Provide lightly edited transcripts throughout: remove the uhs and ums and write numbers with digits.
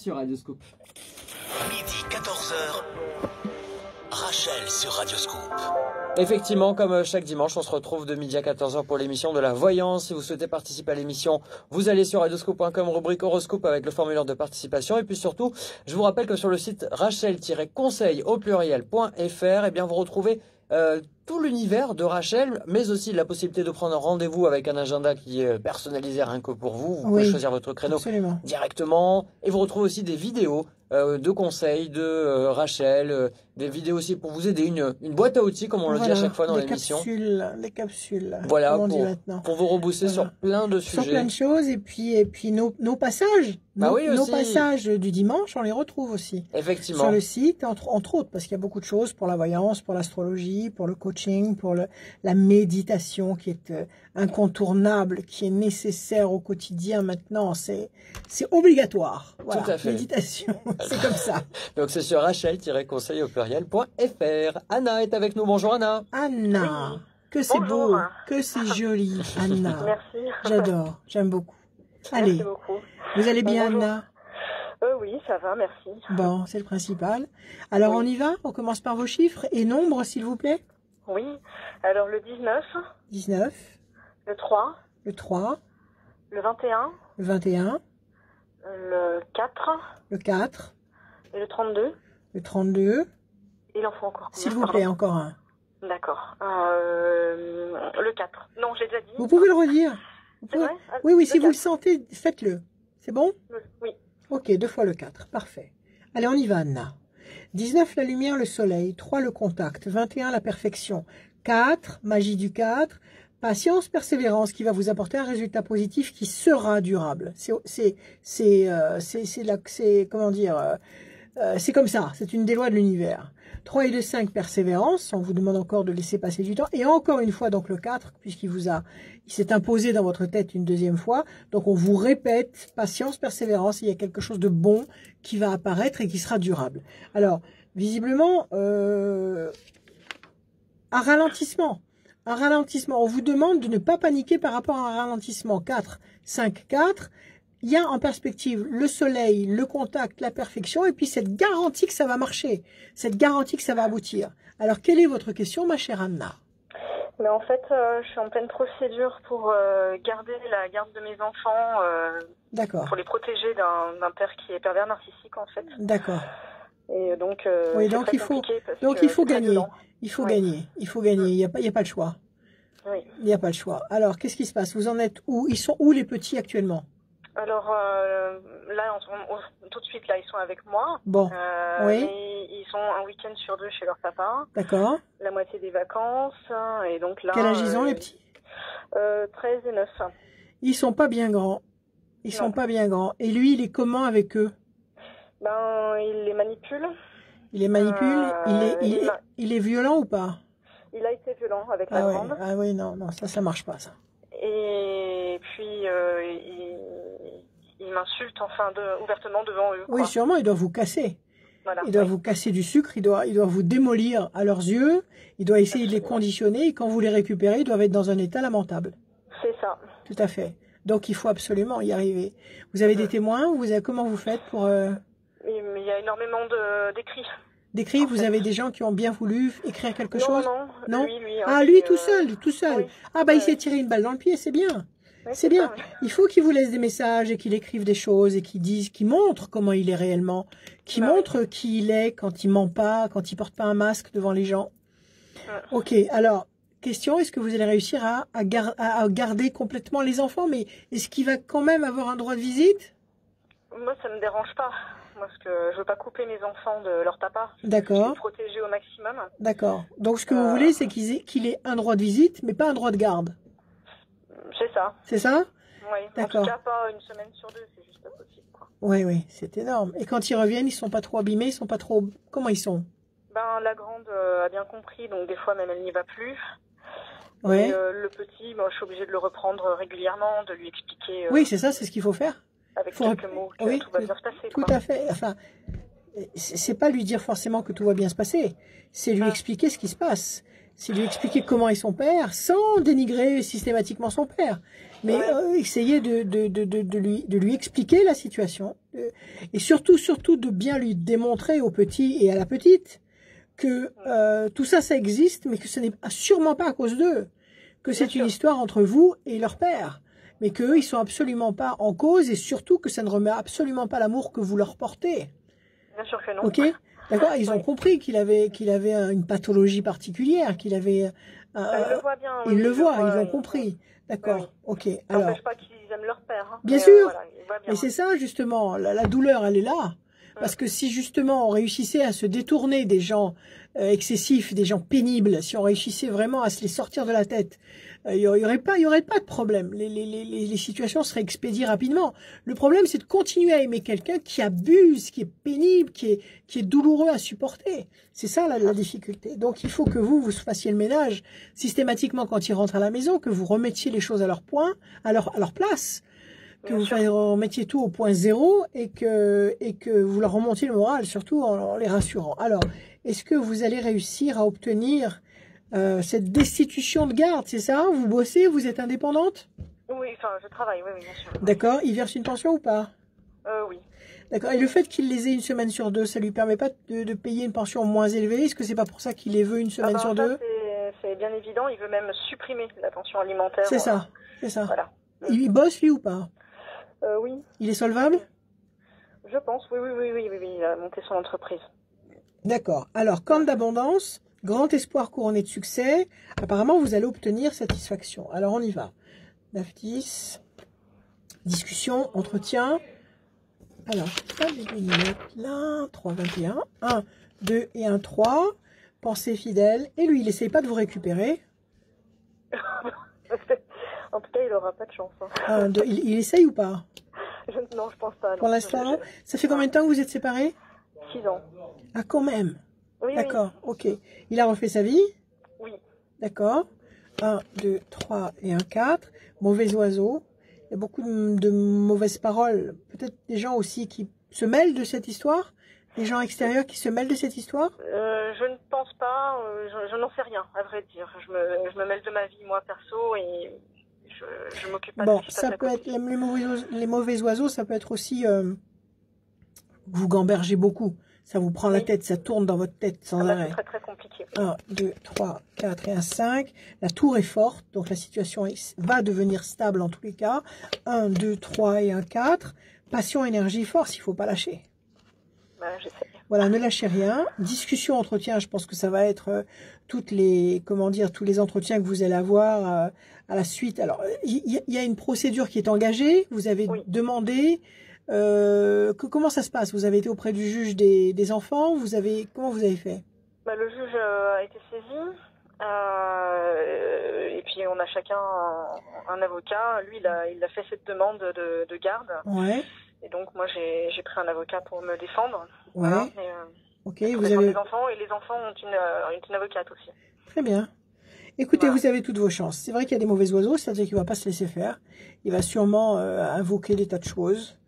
Sur Radioscoop. Midi 14h, Rachel sur Radioscoop. Effectivement, comme chaque dimanche, on se retrouve de midi à 14h pour l'émission de la voyance. Si vous souhaitez participer à l'émission, vous allez sur radioscoop.com, rubrique horoscope avec le formulaire de participation. Et puis surtout, je vous rappelle que sur le site rachel-conseil au pluriel.fr, eh bien, vous retrouvez tout l'univers de Rachel, mais aussi la possibilité de prendre un rendez-vous avec un agenda qui est personnalisé rien que pour vous. Vous pouvez choisir votre créneau directement. Et vous retrouvez aussi des vidéos de conseils de Rachel, des vidéos aussi pour vous aider, une boîte à outils, comme on le dit à chaque fois dans l'émission. Les capsules. Voilà, pour vous rebooster sur plein de sujets. Sur plein de choses, et puis nos passages. Nos passages du dimanche, on les retrouve aussi. Effectivement. Sur le site, entre autres, parce qu'il y a beaucoup de choses pour la voyance, pour l'astrologie, pour le coaching, pour la méditation qui est incontournable, qui est nécessaire au quotidien maintenant. C'est obligatoire. Voilà, tout à fait. Méditation, c'est comme ça. Donc c'est sur rachel-conseil au pluriel.fr. Anna est avec nous. Bonjour Anna. Anna, oui. Que c'est beau, que c'est joli, Anna. Merci. J'adore, j'aime beaucoup. Allez, merci beaucoup. Vous allez bien, bonjour. Anna? Oui, ça va, merci. Bon, c'est le principal. Alors, on y va? On commence par vos chiffres et nombres, s'il vous plaît? Oui. Alors, le 19. 19. Le 3. Le 3. Le 21. Le 21. Le 4. Le 4. Et le 32. Le 32. Et il en faut encore. S'il vous plaît, encore un. D'accord. Le 4. Non, j'ai déjà dit. Vous pouvez le redire? Vrai Oui, si vous le sentez, faites-le. C'est bon? Oui. Ok, 2 fois le 4. Parfait. Allez, on y va, Anna. 19, la lumière, le soleil. 3, le contact. 21, la perfection. 4, magie du 4. Patience, persévérance, qui va vous apporter un résultat positif qui sera durable. C'est comme ça. C'est une des lois de l'univers. 3 et 2, 5, persévérance. On vous demande encore de laisser passer du temps. Et encore une fois, donc le 4, puisqu'il s'est imposé dans votre tête une deuxième fois. Donc on vous répète, patience, persévérance. Il y a quelque chose de bon qui va apparaître et qui sera durable. Alors, visiblement, un ralentissement. Un ralentissement. On vous demande de ne pas paniquer par rapport à un ralentissement. 4, 5, 4. Il y a en perspective le soleil, le contact, la perfection, et puis cette garantie que ça va marcher, cette garantie que ça va aboutir. Alors, quelle est votre question, ma chère Anna? Mais en fait, je suis en pleine procédure pour garder la garde de mes enfants, d'accord, pour les protéger d'un père qui est pervers narcissique, en fait. D'accord. Et donc, oui, donc il faut gagner. Il faut gagner. Il faut gagner. Il n'y a pas le choix. Oui. Il n'y a pas le choix. Alors, qu'est-ce qui se passe? Vous en êtes où? Ils sont où les petits actuellement? Alors là, tout de suite, là, ils sont avec moi. Bon, oui. Mais ils sont un week-end sur 2 chez leur papa. D'accord. La moitié des vacances. Et donc là. Quel âge ils ont, les petits? 13 et 9. Ils sont pas bien grands. Ils sont pas bien grands. Et lui, il est comment avec eux? Ben, il les manipule. Il les manipule. Il est violent ou pas? Il a été violent avec la grande. Ah oui, non, ça marche pas, ça. Et puis, il m'insulte, ouvertement devant eux. Oui, sûrement, il doit vous casser. Voilà, il doit vous casser du sucre, il doit vous démolir à leurs yeux, il doit essayer de les conditionner, et quand vous les récupérez, ils doivent être dans un état lamentable. C'est ça. Tout à fait. Donc, il faut absolument y arriver. Vous avez des témoins? Comment vous faites pour... Il y a énormément d'écrits. D'écrits, vous avez des gens qui ont bien voulu écrire quelque chose? Non. Lui, tout seul. Oui. Ah, il s'est tiré une balle dans le pied, c'est bien. Oui, c'est bien. Ça, oui. Il faut qu'il vous laisse des messages et qu'il écrive des choses et qu'il montre comment il est réellement, qu'il montre qui il est quand il ment pas, quand il porte pas un masque devant les gens. Ok, alors, question, est-ce que vous allez réussir à garder complètement les enfants? Mais est-ce qu'il va quand même avoir un droit de visite? Moi, ça me dérange pas. Parce que je veux pas couper mes enfants de leur papa. D'accord. Je veux les protéger au maximum. D'accord. Donc, ce que vous voulez, c'est qu'il ait un droit de visite, mais pas un droit de garde. C'est ça. C'est ça? Oui. D'accord. En tout cas, pas une semaine sur 2, c'est juste pas possible, quoi. Oui, c'est énorme. Et quand ils reviennent, ils sont pas trop abîmés, ils sont pas trop... Comment ils sont? Ben, la grande a bien compris, donc des fois même elle n'y va plus. Ouais. Et le petit, je suis obligée de le reprendre régulièrement, de lui expliquer... oui, c'est ça, c'est ce qu'il faut faire. Avec quelques mots, que tout va bien se passer. Tout à fait. Enfin, c'est pas lui dire forcément que tout va bien se passer. C'est lui expliquer ce qui se passe. C'est lui expliquer comment est son père, sans dénigrer systématiquement son père. Mais essayer de lui expliquer la situation. Et surtout de bien lui démontrer au petit et à la petite que tout ça, ça existe, mais que ce n'est sûrement pas à cause d'eux. Que c'est une histoire entre vous et leur père. Mais qu'eux, ils sont absolument pas en cause et surtout que ça ne remet absolument pas l'amour que vous leur portez. Bien sûr que non. Ok, d'accord. Ils ont compris qu'il avait une pathologie particulière, qu'il avait. Ils le voient bien. Ils le voient, ils l'ont compris. D'accord. Ok. Ça n'empêche pas qu'ils aiment leur père. Hein. Bien sûr. Voilà, ils voient bien. Mais c'est ça justement. La douleur, elle est là. Parce que si justement on réussissait à se détourner des gens excessifs, des gens pénibles, si on réussissait vraiment à se les sortir de la tête, il y aurait pas de problème. Les situations seraient expédiées rapidement. Le problème, c'est de continuer à aimer quelqu'un qui abuse, qui est pénible, qui est douloureux à supporter. C'est ça la difficulté. Donc il faut que vous fassiez le ménage systématiquement quand ils rentrent à la maison, que vous remettiez les choses à leur point, à leur place. Que vous remettiez tout au point zéro et que vous leur remontiez le moral, surtout en les rassurant. Alors, est-ce que vous allez réussir à obtenir cette destitution de garde, c'est ça? Vous bossez, vous êtes indépendante? Oui, enfin, je travaille, oui, bien sûr. D'accord. Il verse une pension ou pas? Oui. D'accord. Et le fait qu'il les ait une semaine sur deux, ça lui permet pas de payer une pension moins élevée? Est-ce que c'est pas pour ça qu'il les veut une semaine sur deux? C'est bien évident, il veut même supprimer la pension alimentaire. C'est ça, c'est ça. Voilà. Il bosse, lui, ou pas? Oui. Il est solvable? Je pense, oui, il a monté son entreprise. D'accord. Alors, corne d'abondance, grand espoir couronné de succès. Apparemment, vous allez obtenir satisfaction. Alors, on y va. 9, 10. Discussion, entretien. Alors, pas les lunettes là. 3, 21. 1, 2 et 1, 3. Pensée fidèle. Et lui, il essaye pas de vous récupérer. En tout cas, il n'aura pas de chance. Hein. 1, 2. Il essaye ou pas? Non, je pense pas. Non. Pour l'instant, ça fait combien de temps que vous êtes séparés? 6 ans. Ah, quand même. Oui. D'accord, ok. Il a refait sa vie? Oui. D'accord. 1, 2, 3 et 1, 4. Mauvais oiseau. Il y a beaucoup de mauvaises paroles. Peut-être des gens aussi qui se mêlent de cette histoire? Des gens extérieurs qui se mêlent de cette histoire? Je ne pense pas. Je n'en sais rien, à vrai dire. Je me mêle de ma vie, moi, perso, et je m'occupe pas de ce qui se passe à côté. Bon, ça peut être les mauvais oiseaux, ça peut être aussi vous gambergez beaucoup. Ça vous prend la tête, ça tourne dans votre tête sans arrêt. C'est très très compliqué. 1, 2, 3, 4 et 1, 5. La tour est forte, donc la situation va devenir stable en tous les cas. 1, 2, 3 et 1, 4. Passion, énergie, force, il ne faut pas lâcher. J'essaie. Voilà, ne lâchez rien. Discussion, entretien, je pense que ça va être tous les entretiens que vous allez avoir à la suite. Alors, il y a une procédure qui est engagée. Vous avez demandé. Comment ça se passe? Vous avez été auprès du juge des enfants? Comment vous avez fait? Le juge a été saisi. Et puis on a chacun un avocat. Lui, il a fait cette demande de garde. Ouais. Et donc moi j'ai pris un avocat pour me défendre. Ouais. Voilà. Ok. Vous avez les enfants et les enfants ont une avocate aussi. Très bien. Écoutez, vous avez toutes vos chances. C'est vrai qu'il y a des mauvais oiseaux, c'est-à-dire qu'il va pas se laisser faire. Il va sûrement invoquer des tas de choses.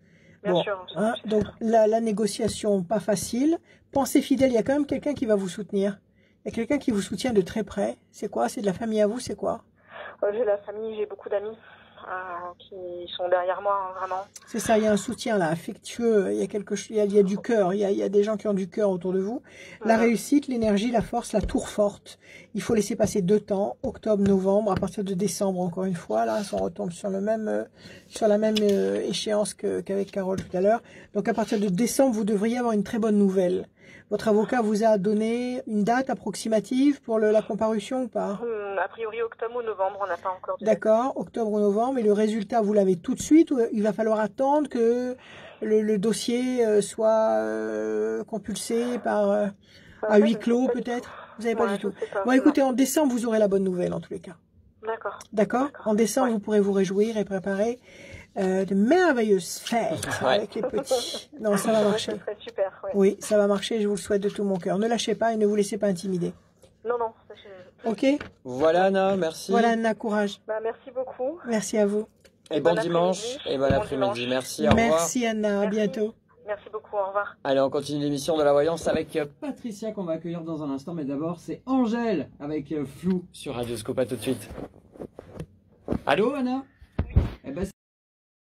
Bien sûr. Hein, donc la négociation pas facile. Pensez fidèle. Il y a quand même quelqu'un qui va vous soutenir. Il y a quelqu'un qui vous soutient de très près. C'est quoi? C'est de la famille à vous? C'est quoi? J'ai la famille, j'ai beaucoup d'amis qui sont derrière moi, hein, vraiment. C'est ça, il y a un soutien là, affectueux, il y a quelque chose, il y a du cœur, il y a des gens qui ont du cœur autour de vous. La réussite, l'énergie, la force, la tour forte. Il faut laisser passer 2 temps, octobre, novembre, à partir de décembre encore une fois, là, on retombe sur la même échéance qu'avec Carole tout à l'heure. Donc à partir de décembre, vous devriez avoir une très bonne nouvelle. Votre avocat vous a donné une date approximative pour la comparution ou pas? A priori octobre ou novembre, on n'a pas encore de... D'accord, octobre ou novembre, et le résultat, vous l'avez tout de suite ou il va falloir attendre que le dossier soit compulsé par à huis clos peut-être? Vous n'avez pas du tout. Bon, écoutez, en décembre, vous aurez la bonne nouvelle en tous les cas. D'accord. D'accord. En décembre, vous pourrez vous réjouir et préparer de merveilleuses fêtes avec les petits. Non, ça va marcher. Ça serait super, ouais. Oui, ça va marcher, je vous le souhaite de tout mon cœur. Ne lâchez pas et ne vous laissez pas intimider. Non. Ok? Voilà Anna, merci. Voilà Anna, courage. Merci beaucoup. Merci à vous. Et bon dimanche et bon après-midi. Merci, au revoir. Merci Anna, à bientôt. Merci beaucoup, au revoir. Allez, on continue l'émission de la voyance avec Patricia qu'on va accueillir dans un instant. Mais d'abord, c'est Angèle avec Flou sur Radioscope. À tout de suite. Allô, Anna? Eh ben,